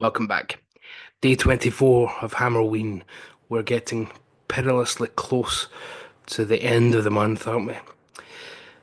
Welcome back. Day 24 of Hammerween. We're getting perilously close to the end of the month, aren't we?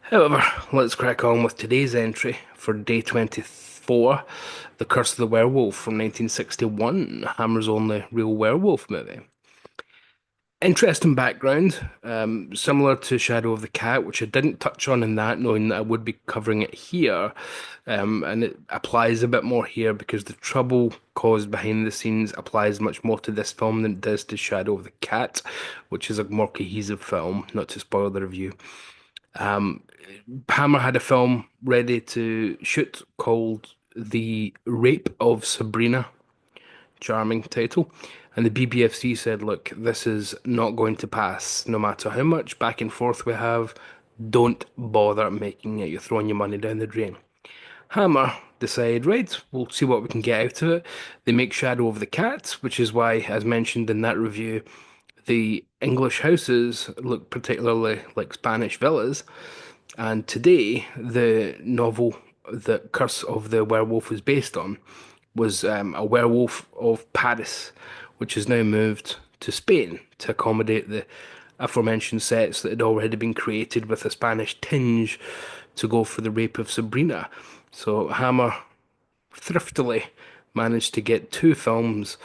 However, let's crack on with today's entry for day 24, The Curse of the Werewolf from 1961, Hammer's only real werewolf movie. Interesting background, similar to Shadow of the Cat, which I didn't touch on in that, knowing that I would be covering it here. And it applies a bit more here because the trouble caused behind the scenes applies much more to this film than it does to Shadow of the Cat, which is a more cohesive film, not to spoil the review. Um, Hammer had a film ready to shoot called The Rape of Sabrina, charming title. And the BBFC said, look, this is not going to pass. No matter how much back and forth we have, don't bother making it. You're throwing your money down the drain. Hammer decide, right, we'll see what we can get out of it. They make Shadow of the Cat, which is why, as mentioned in that review, the English houses look particularly like Spanish villas. And today, the novel that Curse of the Werewolf was based on was a werewolf of Paris, which has now moved to Spain to accommodate the aforementioned sets that had already been created with a Spanish tinge to go for the rape of Sabrina. So Hammer thriftily managed to get two films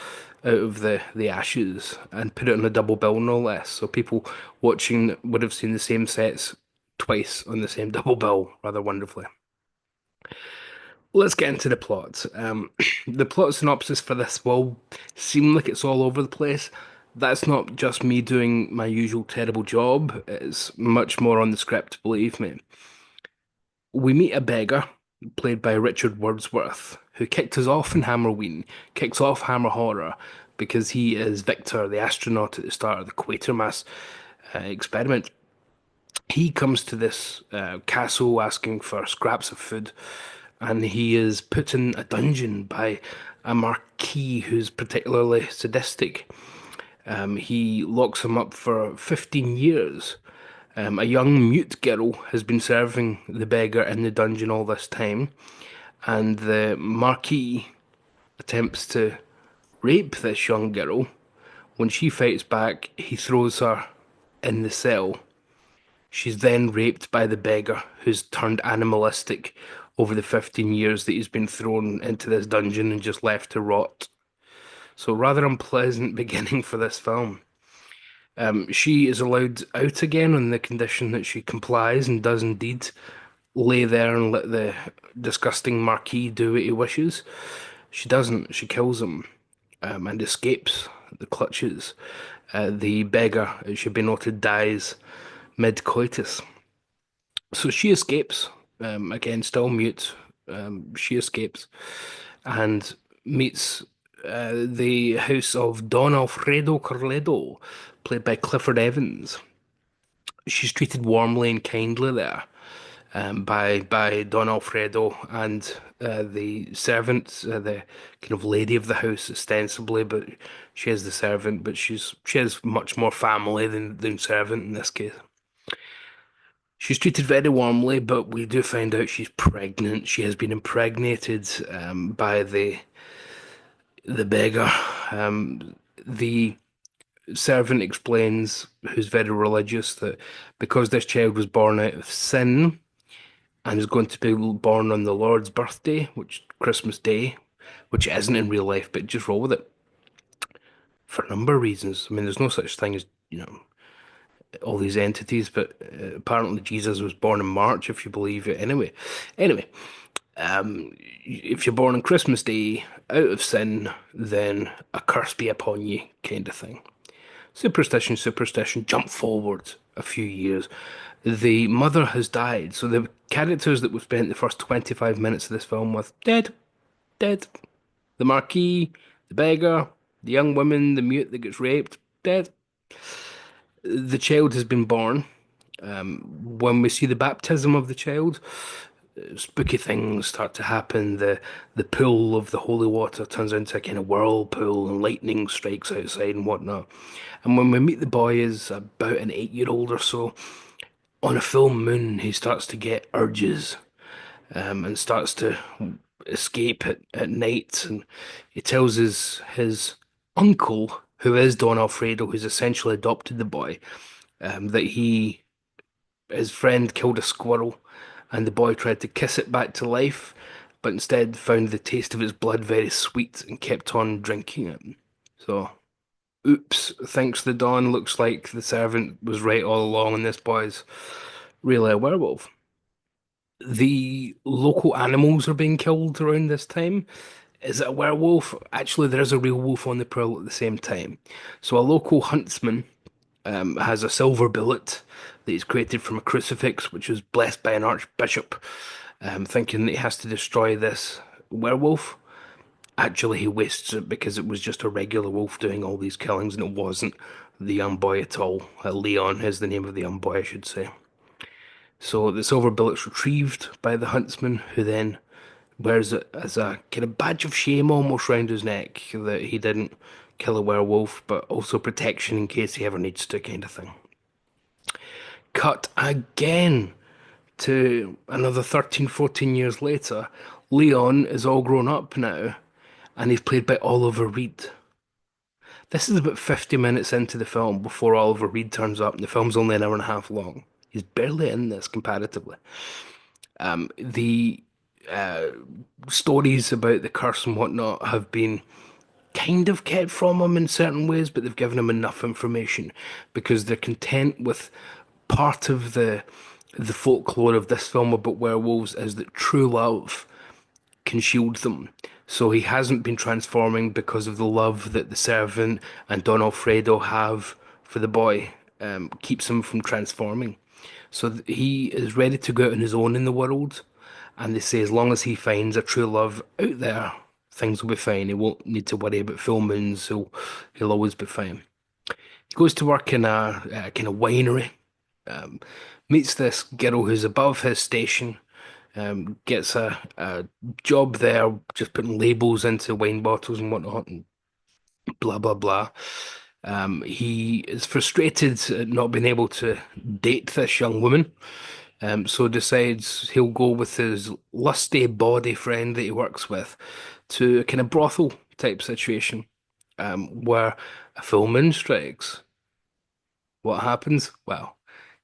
out of the ashes and put it on a double bill, no less. So people watching would have seen the same sets twice on the same double bill rather wonderfully. Let's get into the plot. The plot synopsis for this will seem like it's all over the place. That's not just me doing my usual terrible job. It's much more on the script, believe me. We meet a beggar, played by Richard Wordsworth, who kicked us off in Hammerween, kicks off Hammer Horror, because he is Victor, the astronaut at the start of the Quatermass experiment. He comes to this castle asking for scraps of food, and he is put in a dungeon by a marquis who's particularly sadistic. He locks him up for 15 years. A young mute girl has been serving the beggar in the dungeon all this time, and the marquis attempts to rape this young girl. When she fights back, he throws her in the cell. She's then raped by the beggar, who's turned animalistic over the 15 years that he's been thrown into this dungeon and just left to rot. So, rather unpleasant beginning for this film. She is allowed out again on the condition that she complies and does indeed lay there and let the disgusting Marquis do what he wishes. She doesn't. She kills him and escapes the clutches. The beggar, it should be noted, dies mid-coitus. So she escapes, again, still mute. She escapes and meets the house of Don Alfredo Corledo, played by Clifford Evans. She's treated warmly and kindly there by Don Alfredo and the servant, the kind of lady of the house, ostensibly, but she is the servant, but she has much more family than servant in this case. She's treated very warmly, but we do find out she's pregnant. She has been impregnated by the beggar. The servant explains, who's very religious, that because this child was born out of sin and is going to be born on the Lord's birthday, which Christmas Day, which isn't in real life, but just roll with it for a number of reasons. I mean, there's no such thing as, all these entities, but apparently Jesus was born in March, if you believe it. Anyway, if you're born on Christmas Day out of sin, then a curse be upon you, kind of thing. Superstition, jump forward a few years. The mother has died, so the characters that we spent the first 25 minutes of this film with, dead, dead. The Marquis, the beggar, the young woman, the mute that gets raped, dead. The child has been born. When we see the baptism of the child, spooky things start to happen. The pool of the holy water turns into a kind of whirlpool, and lightning strikes outside and whatnot. And when we meet the boy is about an 8-year-old or so, on a full moon, he starts to get urges and starts to escape at night, and he tells his uncle, who is Don Alfredo, who's essentially adopted the boy, that his friend killed a squirrel, and the boy tried to kiss it back to life, but instead found the taste of its blood very sweet and kept on drinking it. So, oops, thanks to Don, looks like the servant was right all along, and this boy's really a werewolf. The local animals are being killed around this time. Is it a werewolf? Actually, there is a real wolf on the prowl at the same time. So, a local huntsman has a silver bullet that he's created from a crucifix, which was blessed by an archbishop, thinking that he has to destroy this werewolf. Actually, he wastes it because it was just a regular wolf doing all these killings, and it wasn't the young boy at all. Leon is the name of the young boy, I should say. So the silver bullet's retrieved by the huntsman, who then wears it as a kind of badge of shame almost round his neck that he didn't kill a werewolf, but also protection in case he ever needs to, kind of thing. Cut again to another 13, 14 years later. Leon is all grown up now, and he's played by Oliver Reed. This is about 50 minutes into the film before Oliver Reed turns up, and the film's only an hour and a half long. He's barely in this comparatively. The uh, stories about the curse and whatnot have been kind of kept from him in certain ways, but they've given him enough information because they're content with part of the folklore of this film about werewolves is that true love can shield them. So he hasn't been transforming because of the love that the servant and Don Alfredo have for the boy, keeps him from transforming. So he is ready to go out on his own in the world, and they say as long as he finds a true love out there, things will be fine. He won't need to worry about full moons. He'll always be fine. He goes to work in a kind of winery, um, meets this girl who's above his station, gets a job there, just putting labels into wine bottles and whatnot, and blah blah blah. He is frustrated at not being able to date this young woman, so decides he'll go with his lusty body friend that he works with to a kind of brothel type situation, where a full moon strikes. What happens? Well,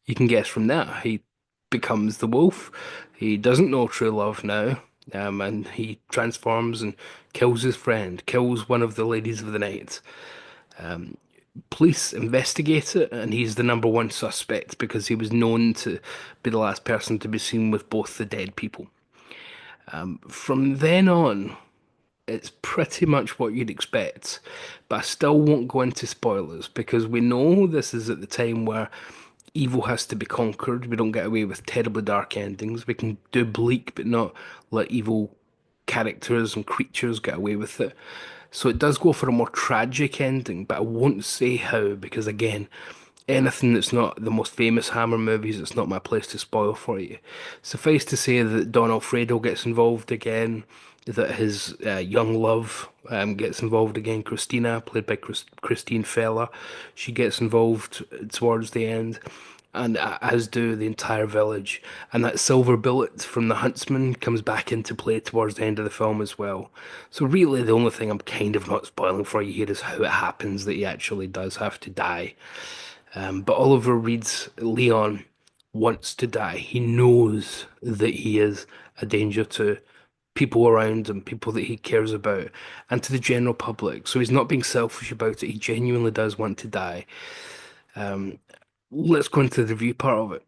you can guess from that. He becomes the wolf. He doesn't know true love now, and he transforms and kills his friend, kills one of the ladies of the night. Police investigate it, and he's the number one suspect because he was known to be the last person to be seen with both the dead people. From then on, it's pretty much what you'd expect, but I still won't go into spoilers because we know this is at the time where evil has to be conquered. We don't get away with terribly dark endings. We can do bleak, but not let evil characters and creatures get away with it. So it does go for a more tragic ending, but I won't say how because, again, anything that's not the most famous Hammer movies, it's not my place to spoil for you. Suffice to say that Don Alfredo gets involved again, that his young love gets involved again. Christina, played by Christine Fella, she gets involved towards the end, and as do the entire village. And that silver bullet from the huntsman comes back into play towards the end of the film as well. So really, the only thing I'm kind of not spoiling for you here is how it happens that he actually does have to die. But Oliver Reed's Leon wants to die. He knows that he is a danger to people around him, people that he cares about, and to the general public. So he's not being selfish about it. He genuinely does want to die. Um, let's go into the review part of it.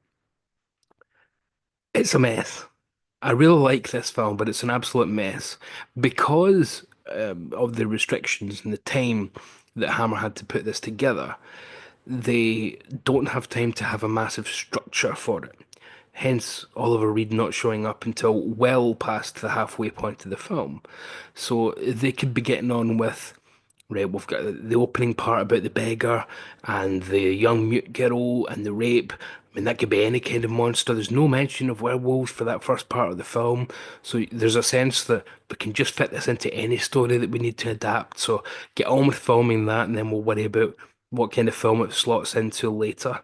It's a mess. I really like this film, but it's an absolute mess because of the restrictions and the time that Hammer had to put this together. They don't have time to have a massive structure for it. Hence, Oliver Reed not showing up until well past the halfway point of the film. So they could be getting on with, right, we've got the opening part about the beggar and the young mute girl and the rape. I mean, that could be any kind of monster. There's no mention of werewolves for that first part of the film. So there's a sense that we can just fit this into any story that we need to adapt. So get on with filming that, and then we'll worry about what kind of film it slots into later.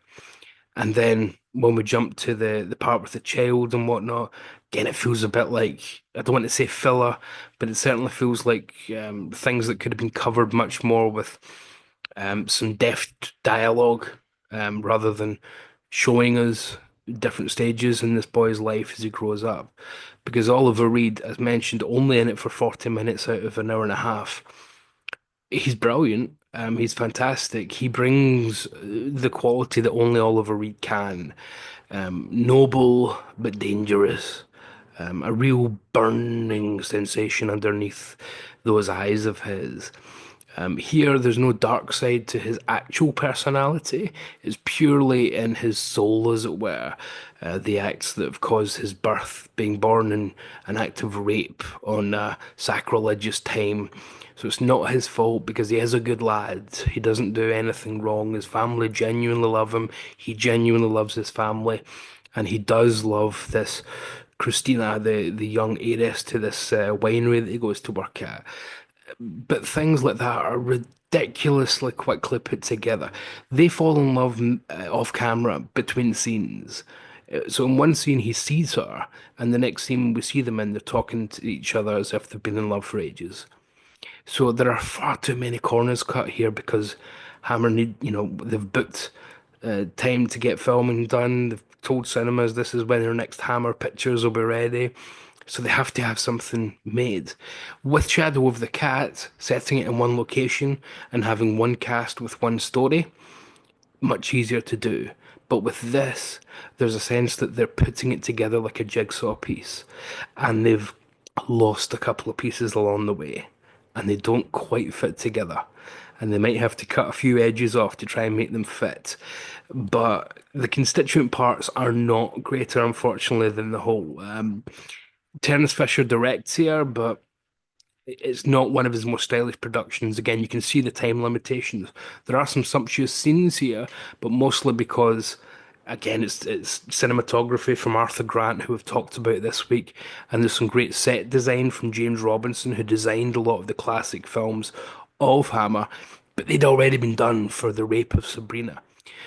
And then when we jump to the part with the child and whatnot, again, it feels a bit like, I don't want to say filler, but it certainly feels like things that could have been covered much more with some deft dialogue, rather than showing us different stages in this boy's life as he grows up. Because Oliver Reed, as mentioned, only in it for 40 minutes out of an hour and a half. He's brilliant. He's fantastic. He brings the quality that only Oliver Reed can. Noble but dangerous. A real burning sensation underneath those eyes of his. Here, there's no dark side to his actual personality. It's purely in his soul, as it were. The acts that have caused his birth, being born in an act of rape on sacrilegious time. So it's not his fault because he is a good lad. He doesn't do anything wrong. His family genuinely love him. He genuinely loves his family. And he does love this Christina, the young heiress to this winery that he goes to work at. But things like that are ridiculously quickly put together. They fall in love off camera between scenes. So in one scene he sees her, and the next scene we see them and they're talking to each other as if they've been in love for ages. So there are far too many corners cut here because Hammer need, they've booked time to get filming done. They've told cinemas this is when their next Hammer pictures will be ready. So they have to have something made. With Shadow of the Cat, setting it in one location and having one cast with one story, much easier to do. But with this, there's a sense that they're putting it together like a jigsaw piece, and they've lost a couple of pieces along the way, and they don't quite fit together. And they might have to cut a few edges off to try and make them fit. But the constituent parts are not greater, unfortunately, than the whole. Terence Fisher directs here, but it's not one of his most stylish productions. Again, you can see the time limitations. There are some sumptuous scenes here, but mostly because, again, it's cinematography from Arthur Grant, who we've talked about this week, and there's some great set design from James Robinson, who designed a lot of the classic films of Hammer, but they'd already been done for The Rape of Sabrina.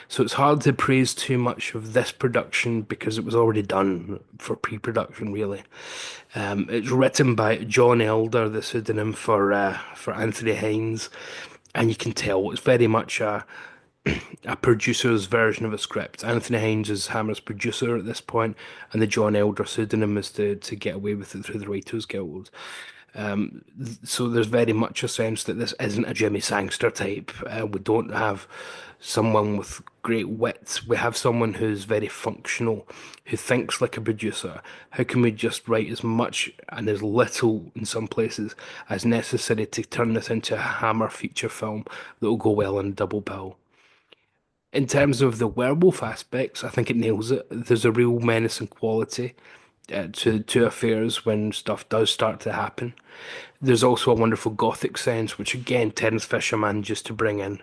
So it's hard to praise too much of this production because it was already done for pre-production, really. It's written by John Elder, the pseudonym for Anthony Hines, and you can tell it's very much a producer's version of a script. Anthony Hines is Hammer's producer at this point, and the John Elder pseudonym is to get away with it through the Writers Guild. So there's very much a sense that this isn't a Jimmy Sangster type. We don't have someone with great wit. We have someone who's very functional, who thinks like a producer. How can we just write as much and as little in some places as necessary to turn this into a Hammer feature film that will go well in a double bill? In terms of the werewolf aspects, I think it nails it. There's a real menacing quality to affairs when stuff does start to happen. There's also a wonderful gothic sense, which again Terence Fisher manages to bring in.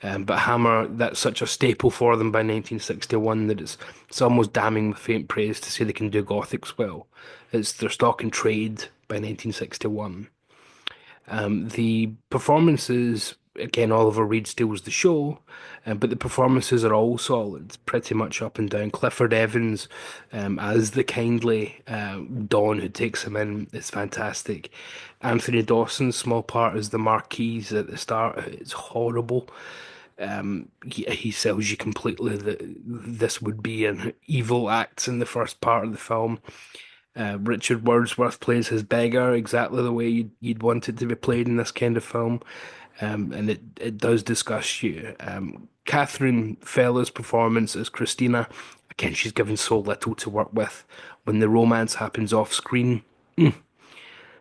But Hammer, that's such a staple for them by 1961 that it's almost damning with faint praise to say they can do gothics well. It's their stock and trade by 1961. The performances, again, Oliver Reed steals the show, but the performances are all solid, pretty much up and down. Clifford Evans, as the kindly Don who takes him in, is fantastic. Anthony Dawson's small part as the Marquis at the start, it's horrible. He sells you completely that this would be an evil act in the first part of the film. Richard Wordsworth plays his beggar exactly the way you'd want it to be played in this kind of film, and it does disgust you. Catherine Fella's performance as Christina, again, she's given so little to work with. When the romance happens off screen,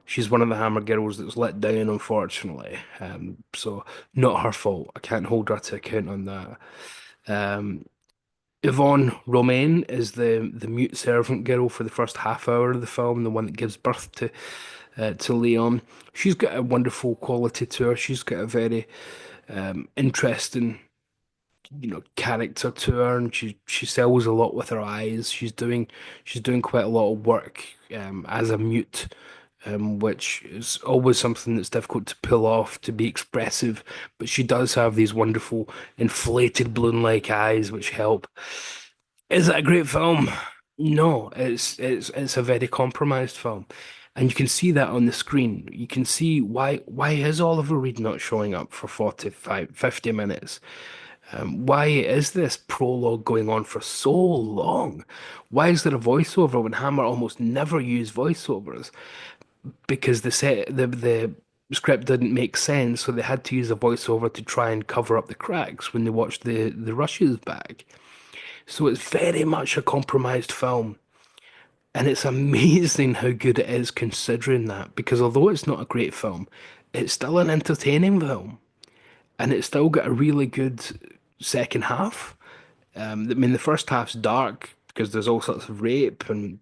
she's one of the Hammer girls that's let down, unfortunately. So not her fault. I can't hold her to account on that. Um, Yvonne Romaine is the mute servant girl for the first half hour of the film, the one that gives birth to Leon. She's got a wonderful quality to her. She's got a very interesting, character to her, and she sells a lot with her eyes. She's doing quite a lot of work as a mute which is always something that's difficult to pull off, to be expressive. But she does have these wonderful inflated balloon-like eyes, which help. Is it a great film? No, it's a very compromised film. And you can see that on the screen. You can see why is Oliver Reed not showing up for 45, 50 minutes? Why is this prologue going on for so long? Why is there a voiceover when Hammer almost never used voiceovers? Because the script didn't make sense, so they had to use a voiceover to try and cover up the cracks when they watched the rushes back. So it's very much a compromised film. And it's amazing how good it is considering that, because although it's not a great film, it's still an entertaining film. And it's still got a really good second half. I mean, the first half's dark because there's all sorts of rape and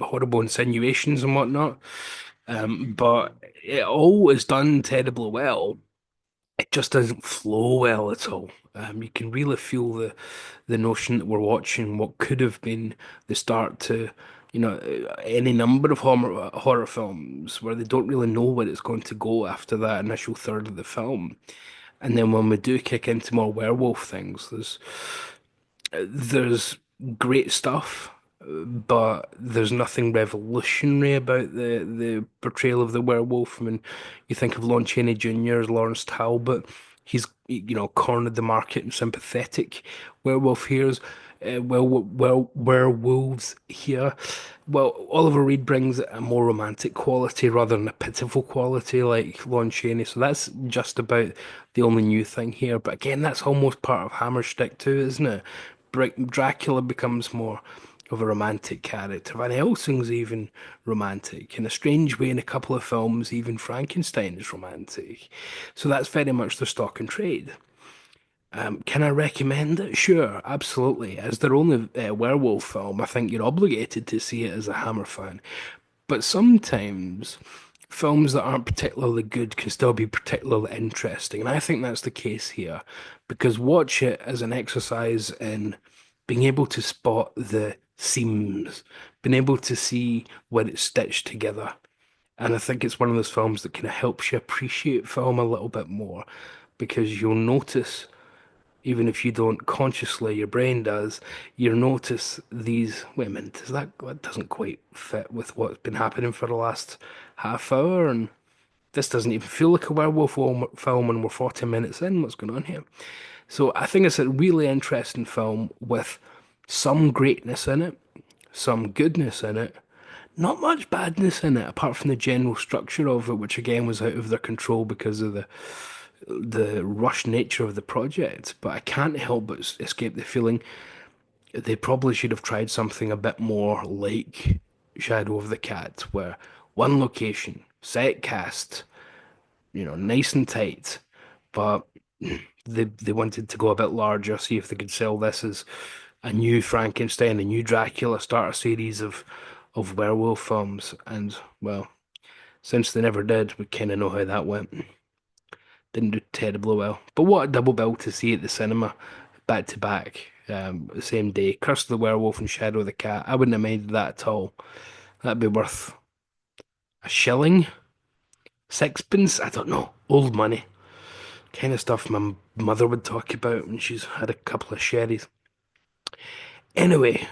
horrible insinuations and whatnot. But it all is done terribly well. It just doesn't flow well at all. You can really feel the notion that we're watching what could have been the start to, any number of horror films where they don't really know where it's going to go after that initial third of the film. And then when we do kick into more werewolf things, there's great stuff, but there's nothing revolutionary about the portrayal of the werewolf. I mean, you think of Lon Chaney Jr. as Lawrence Talbot. He's, cornered the market in sympathetic werewolf heroes. Werewolves here. Well, Oliver Reed brings a more romantic quality rather than a pitiful quality like Lon Chaney. So that's just about the only new thing here. But again, that's almost part of Hammer's shtick too, isn't it? Dracula becomes more of a romantic character. Van Helsing's even romantic. In a strange way, in a couple of films, even Frankenstein is romantic. So that's very much the stock and trade. Can I recommend it? Sure, absolutely. As their only werewolf film, I think you're obligated to see it as a Hammer fan. But sometimes films that aren't particularly good can still be particularly interesting. And I think that's the case here because watch it as an exercise in being able to spot the seams, being able to see where it's stitched together. And I think it's one of those films that kind of helps you appreciate film a little bit more because you'll notice, even if you don't consciously, your brain does, you'll notice these, wait a minute, that doesn't quite fit with what's been happening for the last half hour, and this doesn't even feel like a werewolf film and we're 40 minutes in. What's going on here? So I think it's a really interesting film with some greatness in it, some goodness in it, not much badness in it, apart from the general structure of it, which again was out of their control because of the rush nature of the project. But I can't help but escape the feeling they probably should have tried something a bit more like Shadow of the Cat, where one location, set cast, nice and tight, but they wanted to go a bit larger, see if they could sell this as a new Frankenstein, a new Dracula, start a series of werewolf films. And well, since they never did, we kind of know how that went. Didn't do terribly well. But what a double bill to see at the cinema, back to back, the same day. Curse of the Werewolf and Shadow of the Cat. I wouldn't have minded that at all. That'd be worth a shilling, sixpence. I don't know. Old money. Kind of stuff my mother would talk about when she's had a couple of sherries. Anyway,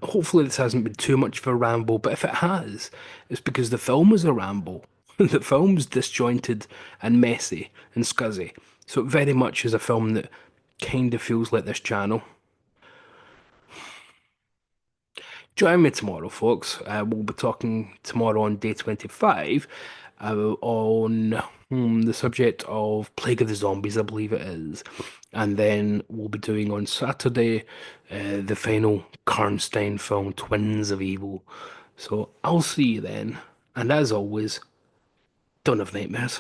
hopefully this hasn't been too much of a ramble, but if it has, it's because the film was a ramble. The film's disjointed and messy and scuzzy, so it very much is a film that kind of feels like this channel. Join me tomorrow, folks. We'll be talking tomorrow on day 25 on the subject of Plague of the Zombies, I believe it is. And then we'll be doing on Saturday the final Karnstein film, Twins of Evil. So I'll see you then. And as always, don't have nightmares.